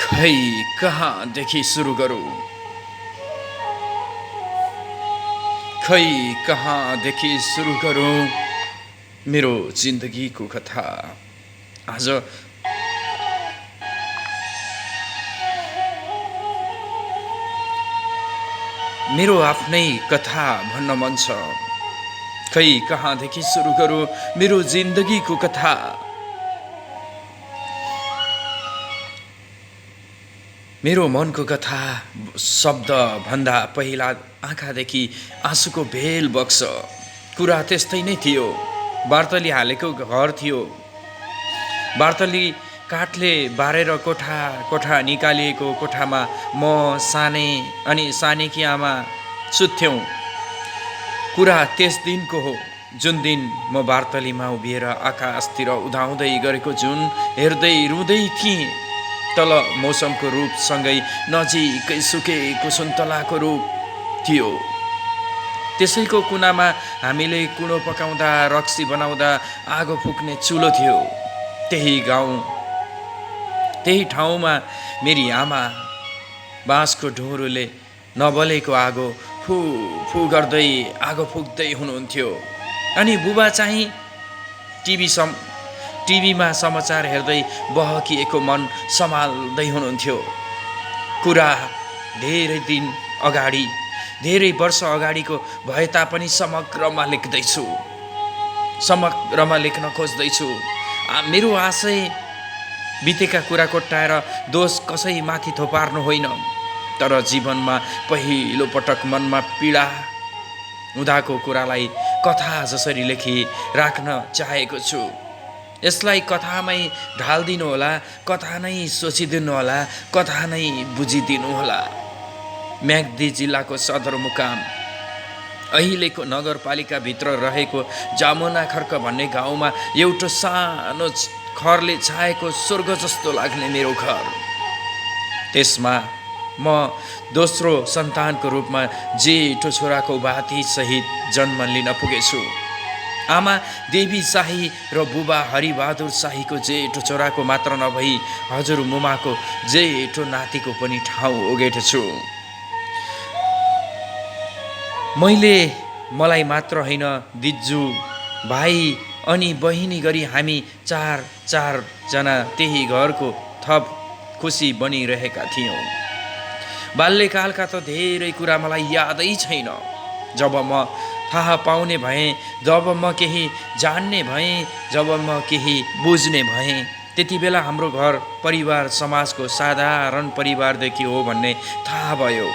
खै कहाँदेखि सुरु गरौँ, खै कहाँदेखि सुरु गरौँ मेरो जिन्दगीको कथा। आज मेरो आफ्नै कथा भन्न मन छ। खै कहाँदेखि सुरु गरौँ मेरो जिन्दगीको कथा। मेरो मनको कथा शब्द भन्दा पहिला आँखादेखि आँसुको भेल बग्छ। कुरा त्यस्तै नै थियो। बार्तली हालेको घर थियो। बार्तली काठले बारेर कोठा निकालिएको कोठामा म साने अनि सानेकी आमा सुत्थ्यौँ। कुरा त्यस दिनको हो जुन दिन म बार्तलीमा उभिएर आकाशतिर उदाउँदै गरेको जुन हेर्दै रुँदै थिएँ। तल मौसमको रूपसँगै नजिकै सुकेको सुन्तलाको रूप थियो। त्यसैको कुनामा हामीले कुँडो पकाउँदा रक्सी बनाउँदा आगो फुक्ने चुलो थियो। त्यही ठाउँमा मेरी आमा बाँसको ढुङ्ग्रोले नबलेको आगो फु फु गर्दै आगो फुक्दै हुनुहुन्थ्यो। अनि बुबा चाहिँ टिभीमा समाचार हेर्दै बहकिएको मन सम्हाल्दै हुनुहुन्थ्यो। कुरा धेरै वर्ष अगाडिको भए तापनि समग्रमा लेख्न खोज्दैछु। मेरो आशय बितेका कुरा कोट्याएर दोष कसैमाथि थोपार्नु होइन, तर जीवनमा पहिलो पटक मनमा पीडा हुँदाको कुरालाई कथा जसरी लेखी राख्न चाहेको छु। यसलाई कथामै ढाल्दिनु होला, कथा नै सोचिदिनु होला, कथा नै बुझिदिनु होला। म्याग्दी जिल्लाको सदरमुकाम अहिलेको नगरपालिकाभित्र रहेको जामुना खर्क भन्ने गाउँमा एउटा सानो खरले छाएको स्वर्ग जस्तो लाग्ने मेरो घर। त्यसमा म दोस्रो सन्तानको रूपमा जेठो छोराको उपाधि सहित जन्म लिन पुगेछु। आमा देवी शाही र बुबा हरिबहादुर शाहीको जेठो छोराको मात्र नभई हजुरमुमाको जेठो नातिको पनि ठाउँ ओगेटेछु। मलाई मात्र होइन, दिज्जु भाइ अनि बहिनी गरी हामी चार जना त्यही घरको थप खुसी बनिरहेका थियौँ। बाल्यकालका त धेरै कुरा मलाई यादै छैन। जब म थाहा पाउने भएँ, जब म केही जान्ने भएँ, जब म केही बुझ्ने भएँ, त्यति बेला हाम्रो घर परिवार समाजको साधारण परिवारदेखि हो भन्ने थाहा भयो।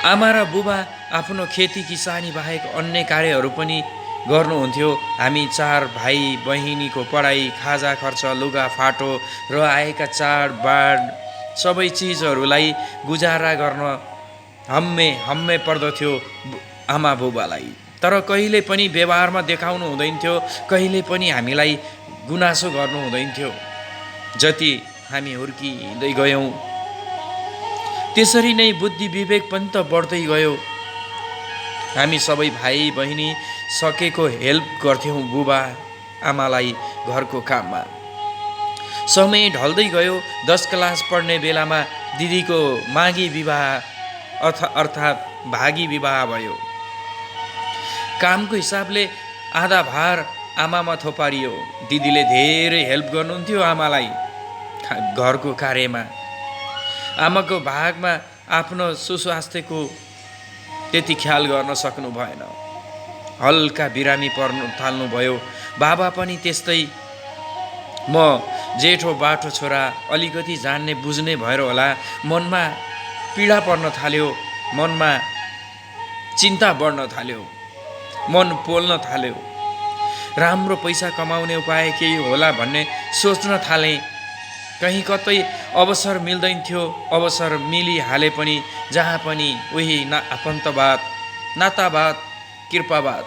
आमा र बुबा आफ्नो खेती किसानी बाहेक अन्य कार्यहरू पनि गर्नुहुन्थ्यो। हामी चार भाइ बहिनीको पढाइ, खाजा खर्च, लुगा फाटो र आएका चाडबाड सबै चिजहरूलाई गुजारा गर्न हम्मे पर्दथ्यो आमा बुबालाई। तर कहिले पनि व्यवहारमा देखाउनु हुँदैनथ्यो, कहिले पनि हामीलाई गुनासो गर्नु हुँदैनथ्यो। जति हामी हुर्किँदै गयौँ त्यसरी नै बुद्धि विवेक पनि त बढ्दै गयो। हामी सबै भाइ बहिनी सकेको हेल्प गर्थ्यौँ बुबा आमालाई घरको काममा। समय ढल्दै गयो। 10 क्लास पढ्ने बेलामा दिदीको मागी विवाह अर्थात् भागी विवाह भयो। कामको हिसाबले आधा भार आमामा थोपारियो। दिदीले धेरै हेल्प गर्नुहुन्थ्यो आमालाई घरको कार्यमा। आमाको भागमा आफ्नो सुस्वास्थ्यको त्यति ख्याल गर्न सक्नु भएन। हल्का बिरामी पर्नु थाल्नुभयो। बाबा पनि त्यस्तै। म जेठो बाठो छोरा, अलिकति जान्ने बुझ्ने भएर होला, मनमा पीडा पर्न थाल्यो, मनमा चिन्ता बढ्न थाल्यो, मन पोल्न थाल्यो। राम्रो पैसा कमाउने उपाय केही होला भन्ने सोच्न थालेँ। कहीँ कतै अवसर मिल्दैन थियो। अवसर मिलिहाले पनि जहाँ पनि उही आफन्तवाद, नातावाद, कृपावाद।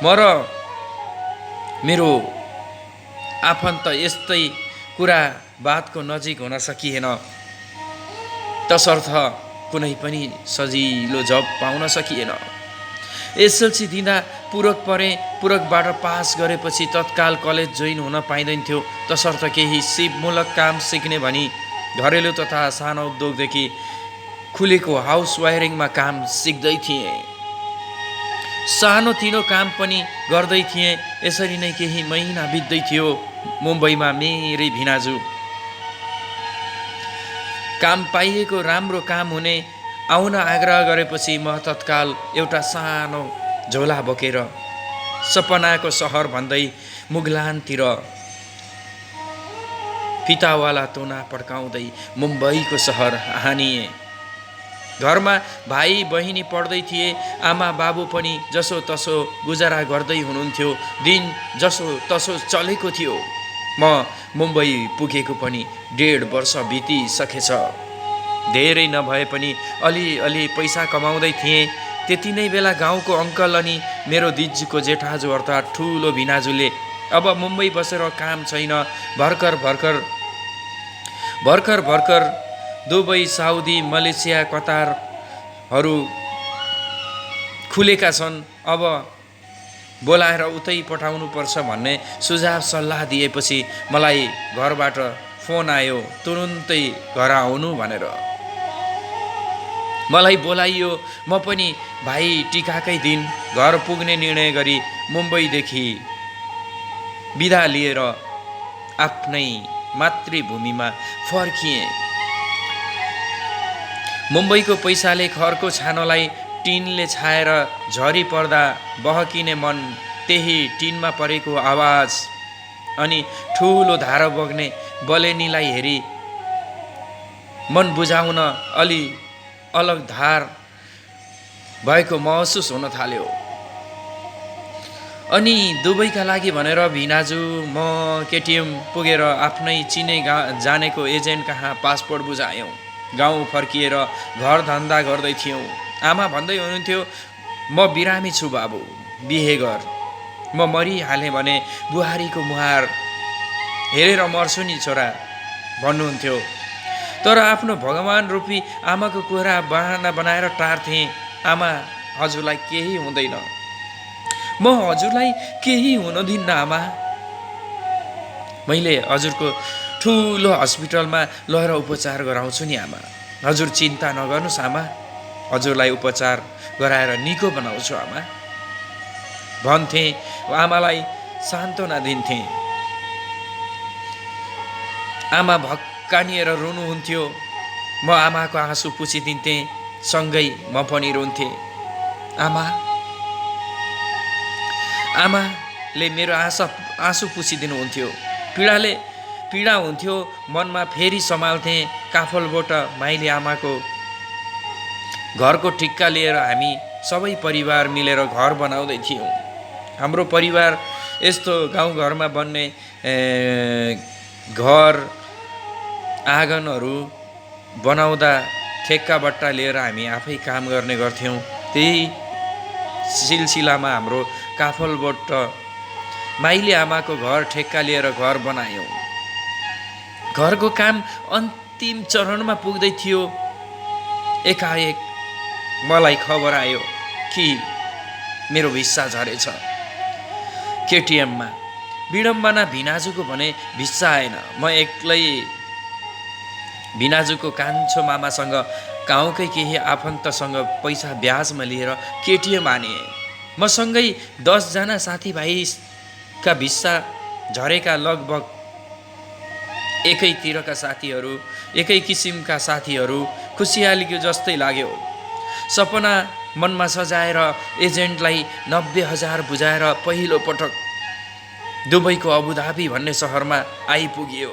म र मेरो आफन्त यस्तै कुरा बातको नजिक हुन सकिएन। तसर्थ कुनै पनि सजिलो जब पाउन सकिएन। एसएलसी दिँदा पूरक परे, पूरकबाट पास गरेपछि तत्काल कलेज जोइन हुन पाइँदैनथ्यो। तसर्थ केही सिपमूलक काम सिक्ने भनी घरेलु तथा सानो उद्योगदेखि खुलेको हाउस वायरिङमा काम सिक्दै थिएँ। सानोतिनो काम पनि गर्दै थिएँ। यसरी नै केही महिना बित्दै थियो। मुम्बईमा मेरै भिनाजु काम पाइएको राम्रो काम हुने आउन आग्रह गरेपछि म तत्काल एउटा सानो झोला बोकेर सपनाको सहर भन्दै मुगलानतिर फितावाला तोना पड्काउँदै मुम्बईको सहर हानिए। घरमा भाइ बहिनी पढ्दै थिए। आमा बाबु पनि जसो तसो गुजारा गर्दै हुनुहुन्थ्यो। दिन जसो तसो चलेको थियो। म मुम्बई पुगेको पनि 1.5 वर्ष बितिसकेछ। धेरै नभए पनि अलि पैसा कमाउँदै थिएँ। त्यति नै बेला गाउँको अङ्कल अनि मेरो दिदीको जेठाजु अर्थात् ठुलो भिनाजुले अब मुम्बई बसेर काम छैन, भर्खर दुबई, साउदी, मलेसिया, कतारहरू खुलेका छन्, अब बोलाएर उतै पठाउनु पर्छ भन्ने सुझाव सल्लाह दिएपछि मलाई घरबाट फोन आयो, तुरुन्तै घर आउनु भनेर। मलाई बोलाइयो। म पनि भाइ टिकाकै दिन घर पुग्ने निर्णय गरी मुम्बईदेखि बिदा लिएर आफ्नै मातृभूमिमा फर्किएँ। मुम्बईको पैसाले घरको छानोलाई टिनले छाएर झरी पर्दा बहकिने मन, त्यही टिनमा परेको आवाज अनि ठुलो धारो बग्ने बलेनीलाई हेरी मन बुझाउन अलि अलग धार भएको महसुस हुन थाल्यो। अनि दुबईका लागि भनेर भिनाजु म केटिएम पुगेर आफ्नै चिने जानेको एजेन्ट कहाँ पासपोर्ट बुझायौँ। गाउँ फर्किएर घर धन्दा गर्दै थियौँ। आमा भन्दै हुनुहुन्थ्यो, म बिरामी छु बाबु, बिहे गर। म मरिहालेँ भने बुहारीको मुहार हेरेर मर्छु नि छोरा भन्नुहुन्थ्यो। तर आफ्नो भगवान रूपी आमाको कुरा बहाना बनाएर टार्थेँ। आमा, हजुरलाई केही हुँदैन, म हजुरलाई केही हुन दिन्न आमा। मैले हजुरको ठुलो हस्पिटलमा लगेर उपचार गराउँछु नि आमा, हजुर चिन्ता नगर्नुहोस् आमा, हजुरलाई उपचार गराएर निको बनाउँछु आमा भन्थे। आमालाई सान्त्वना दिन्थे। आमा भक्कानिएर रुनुहुन्थ्यो। म आमाको आँसु पुछिदिन्थेँ, सँगै म पनि रुन्थेँ। आमाले मेरो आँसु पुछिदिनुहुन्थ्यो। पीडा हुन्थ्यो मनमा। फेरि सम्हाल्थेँ। काफलबाट माइली आमाको घरको ठिक्का लिएर हामी सबै परिवार मिलेर घर बनाउँदै थियौँ। हाम्रो परिवार यस्तो गाउँघरमा बन्ने घर आँगनहरू बनाउँदा ठेक्का बट्टा लिएर हामी आफै काम गर्ने गर्थ्यौँ। त्यही सिलसिलामा हाम्रो काफलबाट माइली आमाको घर ठेक्का लिएर घर बनायौँ। घरको काम अन्तिम चरणमा पुग्दै थियो। एकाएक मलाई खबर आयो कि मेरो भिसा झरेछ केटिएममा। विडम्बना भिनाजुको भने भिसा आएन। म एक्लै भिनाजुको कान्छो मामासँग गाउँकै केही आफन्तसँग पैसा ब्याजमा लिएर केटिएम आने। मसँगै 10 जना साथीभाइका भिसा झरेका। लगभग एकैतिरका साथीहरू, एकै किसिमका साथीहरू। खुसियालीको जस्तै लाग्यो। सपना मनमा सजाएर एजेन्टलाई 90,000 बुझाएर पहिलो पटक दुबईको अबुधाबी भन्ने सहरमा आइपुग्यो।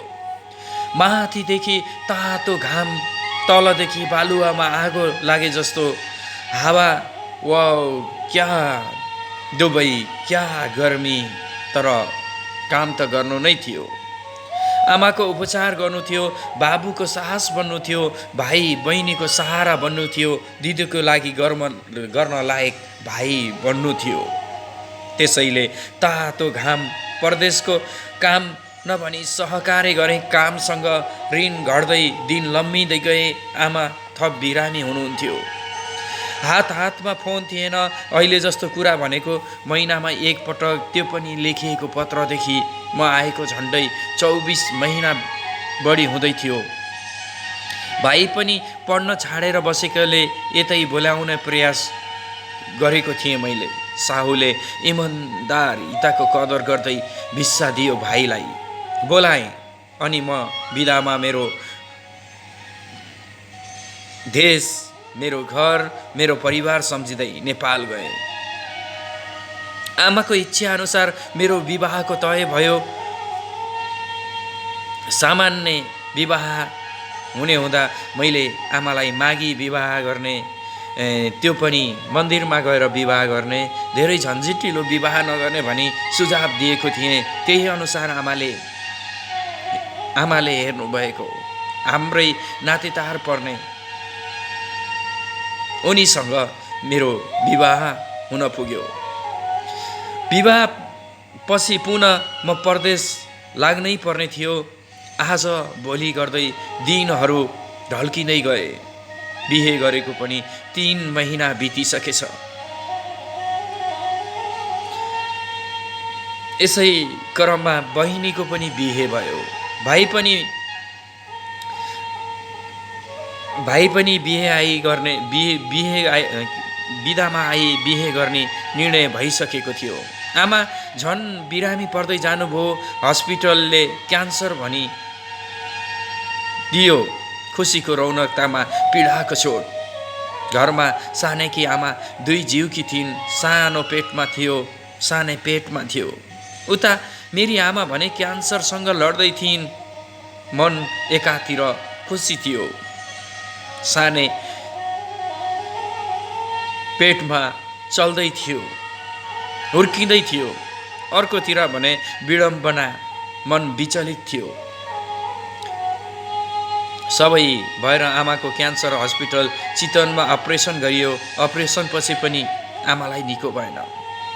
माथिदेखि तातो घाम, तलदेखि बालुवामा आगो लागे जस्तो हावा। वाउ, क्या दुबई, क्या गर्मी। तर काम त गर्नु नै थियो। आमाको उपचार गर्नु थियो, बाबुको साहस बन्नु थियो, भाइ बहिनीको सहारा बन्नु थियो, दिदीको लागि गर्न लायक भाइ बन्नु थियो। त्यसैले तातो घाम, परदेशको काम नभनी सहकार्य गरे कामसँग ऋण घट्दै दिन लम्बिँदै गए। आमा थप बिरामी हुनुहुन्थ्यो। हातमा फोन थिएन। अहिले जस्तो कुरा भनेको महिनामा एकपटक, त्यो पनि लेखिएको पत्रदेखि म आएको झन्डै 24 महिना बढी हुँदै थियो। भाइ पनि पढ्न छाडेर बसेकोले यतै बोलाउने प्रयास गरेको थिएँ मैले। साहुले इमान्दारिताको कदर गर्दै भिस्सा दियो भाइलाई। बोलाएँ अनि म बिदामा मेरो देश, मेरो घर, मेरो परिवार सम्झिँदै नेपाल गएँ। आमाको इच्छा अनुसार मेरो विवाहको तय भयो। सामान्य विवाह हुने हुँदा मैले आमालाई मागी विवाह गर्ने, त्यो पनि मन्दिरमा गएर विवाह गर्ने, धेरै झन्झटिलो विवाह नगर्ने भनी सुझाव दिएको थिएँ। त्यही अनुसार आमाले हेर्नुभएको हाम्रै नातेदार पर्ने उनीसँग मेरो विवाह हुन पुग्यो। विवाह पछि पुनः म परदेश लाग्नै पर्ने थियो। आज भोलि गर्दै दिनहरू ढल्किँदै गए। बिहे गरेको पनि 3 महिना बितिसकेछ। यसै क्रममा बहिनीको पनि बिहे भयो। भाइ पनि बिदामा आई बिहे गर्ने निर्णय भइसकेको थियो। आमा झन् बिरामी पर्दै जानुभयो। हस्पिटलले क्यान्सर भनी दियो। खुसीको रौनकतामा पीडाको चोट। घरमा सानैकी आमा 2 जिउकी थिइन्। सानै पेटमा थियो। उता मेरी आमा भने क्यान्सरसँग लड्दै थिइन्। मन एकातिर खुसी थियो, सानै पेटमा चल्दै थियो, हुर्किँदै थियो। अर्कोतिर भने विडम्बना, मन विचलित थियो। सबै भएर आमाको क्यान्सर हस्पिटल चितवनमा अपरेसन गरियो। अपरेसन पछि पनि आमालाई निको भएन।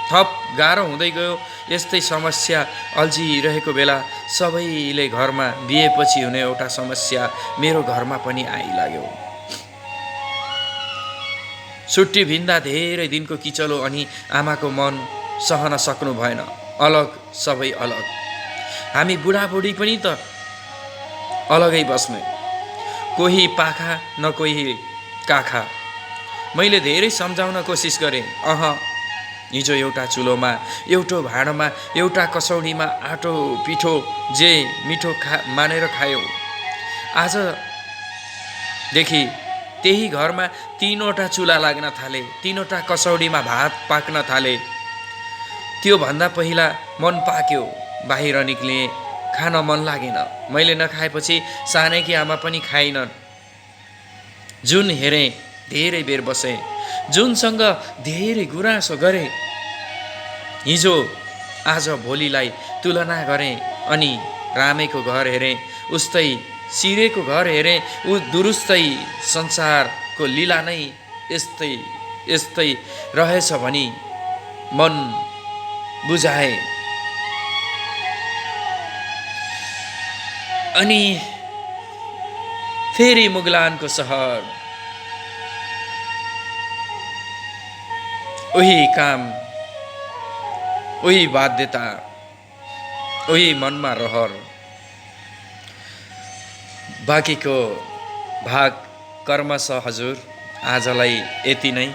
थप गाह्रो हुँदै गयो। यस्तै समस्या अल्झिरहेको बेला सबैले घरमा बिहेपछि हुने एउटा समस्या मेरो घरमा पनि आइलाग्यो। छुट्टी भिन्दा धेरै दिनको किचलो अनि आमाको मन सहन सक्नु भएन। अलग, सबै अलग। हामी बुढाबुढी पनि त अलगै बस्ने, कोही पाखा न कोही काखा। मैले धेरै सम्झाउन कोसिस गरेँ। हिजो एउटा चुलोमा, एउटा भाँडामा, एउटा कसौडीमा आटो पिठो जे मिठो मानेर खायो। आजदेखि त्यही घरमा 3वटा चुला लाग्न थाले, 3वटा कसौडीमा भात पाक्न थाले। त्यो भन्दा पहिला मन पाक्यो, बाहिर निक्लिएँ, खान मन लागेन। मैले नखाएपछि सानैकी आमा पनि खाइनन्। जुन हेरेँ, धेरै बेर बसेँ, जुनसँग धेरै गुनासो गरेँ। हिजो आज भोलिलाई तुलना गरेँ अनि रामेको घर हेरेँ, उस्तै सिरेको घर हेरेँ। दुरुस्तै संसारको लीला नै यस्तै रहेछ भनी मन बुझाए। अनि फेरि मुगलानको सहर, उही काम, उही बाध्यता, उही मनमा रहर। बाँकीको भाग कर्मश हजुर। आजलाई यति नै।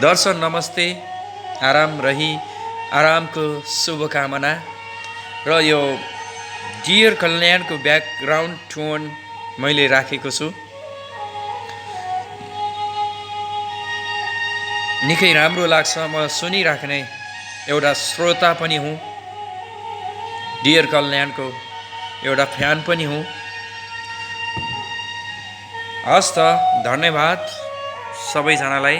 दर्शन नमस्ते। आरामको शुभकामना। र यो डियर कल्याणको ब्याकग्राउन्ड टोन मैले राखेको छु। निकै राम्रो लाग्छ। म सुनिराख्ने एउटा श्रोता पनि हुँ। डियर कल्याणको एउटा फ्यान पनि हुँ। हस् त, धन्यवाद सबैजनालाई।